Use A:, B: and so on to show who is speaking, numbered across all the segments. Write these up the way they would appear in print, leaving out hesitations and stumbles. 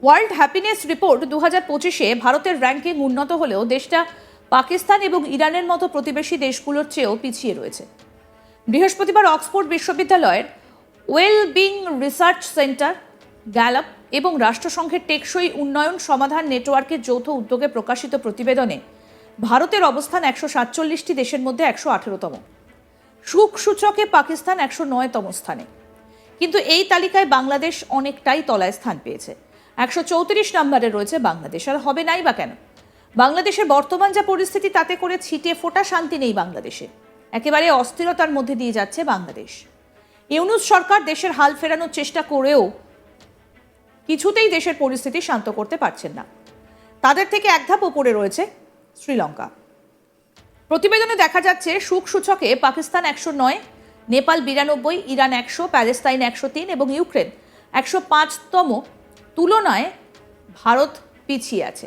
A: World happiness report 2025-এ ভারতের ranking উন্নত হলেও দেশটা পাকিস্তান এবং ইরানের মতো প্রতিবেশী দেশগুলোর চেয়েও পিছিয়ে রয়েছে। বৃহস্পতিবার অক্সফোর্ড বিশ্ববিদ্যালয়ের ওয়েলবিং রিসার্চ সেন্টার, গ্যালাপ এবং রাষ্ট্রসংঘের টেকসই উন্নয়ন সমাধান নেটওয়ার্কের যৌথ উদ্যোগে প্রকাশিত প্রতিবেদনে ভারতের অবস্থান 147টি দেশের মধ্যে 118তম। সুখ সূচকে পাকিস্তান 109তম স্থানে, কিন্তু এই তালিকায় বাংলাদেশ অনেকটাই তলায় স্থান পেয়েছে। 134 নম্বরে রয়েছে বাংলাদেশ। আর হবে নাই বা কেন? বাংলাদেশের বর্তমান যা পরিস্থিতি, তাতে করে ছিটে ফোটা শান্তি নেই বাংলাদেশে। একেবারে অস্থিরতার মধ্যে দিয়ে যাচ্ছে বাংলাদেশ। ইউনূস সরকার দেশের হাল ফেরানোর চেষ্টা করেও কিছুতেই দেশের পরিস্থিতি শান্ত করতে পারছেন না। তাদের থেকে এক ধাপ ওপরে রয়েছে শ্রীলঙ্কা। প্রতিবেদনে দেখা যাচ্ছে সুখ সূচকে পাকিস্তান 109, নেপাল 92, ইরান 100, প্যালেস্তাইন 103 এবং ইউক্রেন 105তম। তুলনায় ভারত পিছিয়ে আছে।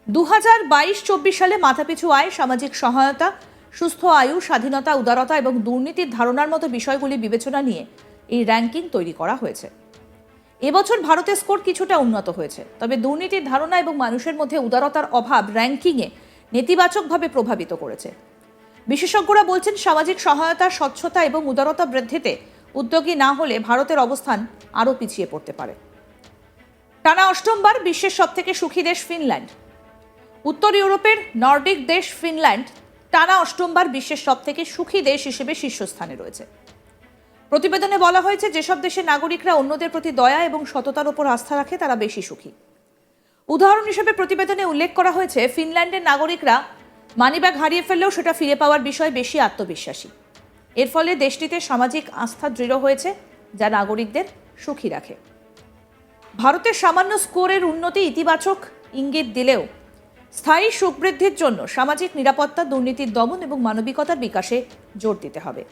A: 2022-24 সালে মাথাপিছু আয়, সামাজিক সহায়তা, সুস্থ আয়ু, স্বাধীনতা, উদারতা এবং দুর্নীতির ধারণার মতো বিষয়গুলি বিবেচনা নিয়ে এই র্যাঙ্কিং তৈরি করা হয়েছে। এবছর ভারতের স্কোর কিছুটা উন্নত হয়েছে, তবে দুর্নীতির ধারণা এবং মানুষের মধ্যে উদারতার অভাব র্যাঙ্কিংয়ে নেতিবাচকভাবে প্রভাবিত করেছে। বিশেষজ্ঞরা বলছেন, সামাজিক সহায়তা, স্বচ্ছতা এবং উদারতা বৃদ্ধিতে উদ্যোগী না হলে ভারতের অবস্থান আরও পিছিয়ে পড়তে পারে। টানা অষ্টমবার বিশ্বের সবথেকে সুখী দেশ ফিনল্যান্ড। উত্তর ইউরোপের নর্ডিক দেশ ফিনল্যান্ড টানা অষ্টমবার বিশ্বের সবথেকে সুখী দেশ হিসেবে শীর্ষস্থানে রয়েছে। প্রতিবেদনে বলা হয়েছে, যেসব দেশের নাগরিকরা অন্যদের প্রতি দয়া এবং সততার উপর আস্থা রাখে তারা বেশি সুখী। উদাহরণ হিসেবে প্রতিবেদনে উল্লেখ করা হয়েছে, ফিনল্যান্ডের নাগরিকরা মানিব্যাগ হারিয়ে ফেললেও সেটা ফিরে পাওয়ার বিষয়ে বেশি আত্মবিশ্বাসী। এর ফলে দেশটিতে সামাজিক আস্থা দৃঢ় হয়েছে, যা নাগরিকদের সুখী রাখে। ভারতের সামান্য স্কোরের উন্নতি ইতিবাচক ইঙ্গিত দিলেও স্থায়ী সুখ বৃদ্ধির জন্য সামাজিক নিরাপত্তা, দুর্নীতির দমন এবং মানবিকতার বিকাশে জোর দিতে হবে।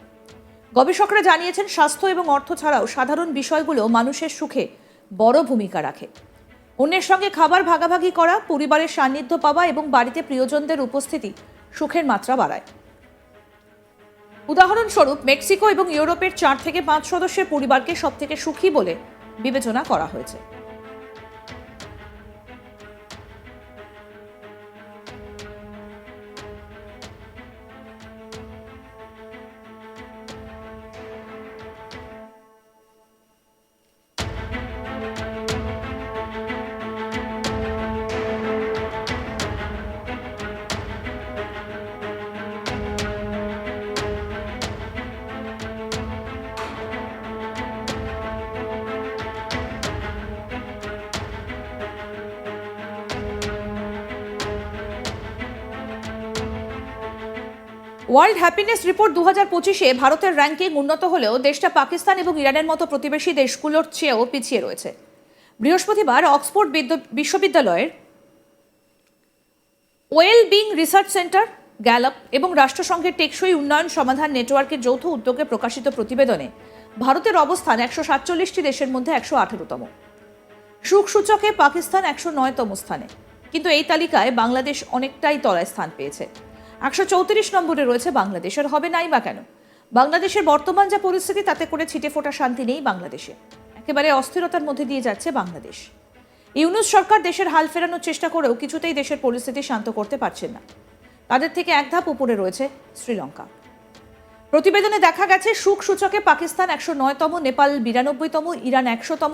A: গবেষকরা জানিয়েছেন, স্বাস্থ্য এবং অর্থ ছাড়াও সাধারণ বিষয়গুলো মানুষের সুখে বড় ভূমিকা রাখে। অন্যের সঙ্গে খাবার ভাগাভাগি করা, পরিবারের সান্নিধ্য পাওয়া এবং বাড়িতে প্রিয়জনদের উপস্থিতি সুখের মাত্রা বাড়ায়। উদাহরণস্বরূপ, মেক্সিকো এবং ইউরোপের 4 থেকে 5 সদস্যের পরিবারকে সবথেকে সুখী বলে বিবেচনা করা হয়েছে। ওয়ার্ল্ড হ্যাপিনেস রিপোর্ট 2025-এ ভারতের র্যাঙ্কিং উন্নত হলেও দেশটা পাকিস্তান এবং ইরানের মতো প্রতিবেশী দেশগুলোর চেয়েও পিছিয়ে রয়েছে। বৃহস্পতিবার অক্সফোর্ড বিশ্ববিদ্যালয়ের ওয়েলবিং রিসার্চ সেন্টার, গ্যালাপ এবং রাষ্ট্রসংঘের টেকসই উন্নয়ন সমাধান নেটওয়ার্কের যৌথ উদ্যোগে প্রকাশিত প্রতিবেদনে ভারতের অবস্থান 147টি দেশের মধ্যে 118তম। সুখ সূচকে পাকিস্তান 109তম স্থানে, কিন্তু এই তালিকায় বাংলাদেশ অনেকটাই তলায় স্থান পেয়েছে। 134 নম্বরে রয়েছে বাংলাদেশ। আর হবে নাই বা কেন? বাংলাদেশের বর্তমান যা পরিস্থিতি, তাতে করে ছিটে ফোটা শান্তি নেই বাংলাদেশে। একেবারে অস্থিরতার মধ্যে দিয়ে যাচ্ছে বাংলাদেশ। ইউনূস সরকার দেশের হাল ফেরানোর চেষ্টা করেও কিছুতেই দেশের পরিস্থিতি শান্ত করতে পারছেন না। তাদের থেকে এক ধাপ উপরে রয়েছে শ্রীলঙ্কা। প্রতিবেদনে দেখা গেছে, সুখ সূচকে পাকিস্তান 109তম, নেপাল 92তম, ইরান 100তম,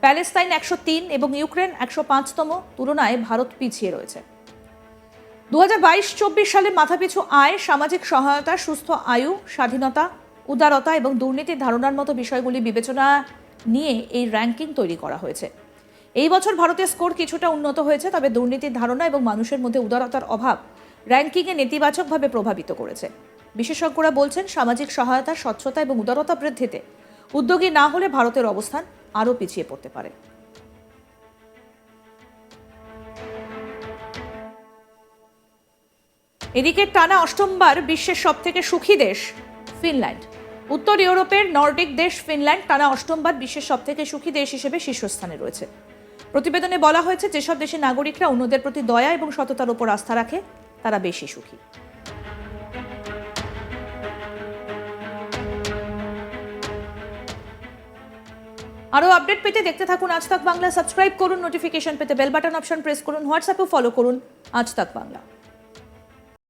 A: প্যালেস্তাইন 103 এবং ইউক্রেন 105তম। তুলনায় ভারত পিছিয়ে রয়েছে। 2022-24 সালে মাথাপিছু আয়, সামাজিক সহায়তা, সুস্থ আয়ু, স্বাধীনতা, উদারতা এবং দুর্নীতির ধারণার মতো বিষয়গুলি বিবেচনা নিয়ে এই র্যাঙ্কিং তৈরি করা হয়েছে। এই বছর ভারতের স্কোর কিছুটা উন্নত হয়েছে, তবে দুর্নীতির ধারণা এবং মানুষের মধ্যে উদারতার অভাব র্যাঙ্কিংয়ে নেতিবাচকভাবে প্রভাবিত করেছে। বিশেষজ্ঞরা বলছেন, সামাজিক সহায়তা, স্বচ্ছতা এবং উদারতা বৃদ্ধিতে উদ্যোগী না হলে ভারতের অবস্থান আরও পিছিয়ে পড়তে পারে। এদিকে টানা অষ্টমবার বিশ্বের সবথেকে সুখী দেশ ফিনল্যান্ড। উত্তর ইউরোপের নর্ডিক দেশ ফিনল্যান্ড টানা অষ্টমবার বিশ্বের সবথেকে সুখী দেশ হিসেবে শীর্ষস্থানে রয়েছে। প্রতিবেদনে বলা হয়েছে, যেসব দেশের নাগরিকরা অন্যদের প্রতি দয়া এবং সততার উপর আস্থা রাখে তারা বেশি সুখী। আরও আপডেট পেতে দেখতে থাকুন আজ তাক বাংলা। সাবস্ক্রাইব করুন, নোটিফিকেশন পেতে বেল বাটন অপশন প্রেস করুন, হোয়াটসঅ্যাপেও ফলো করুন আজ তাক বাংলা।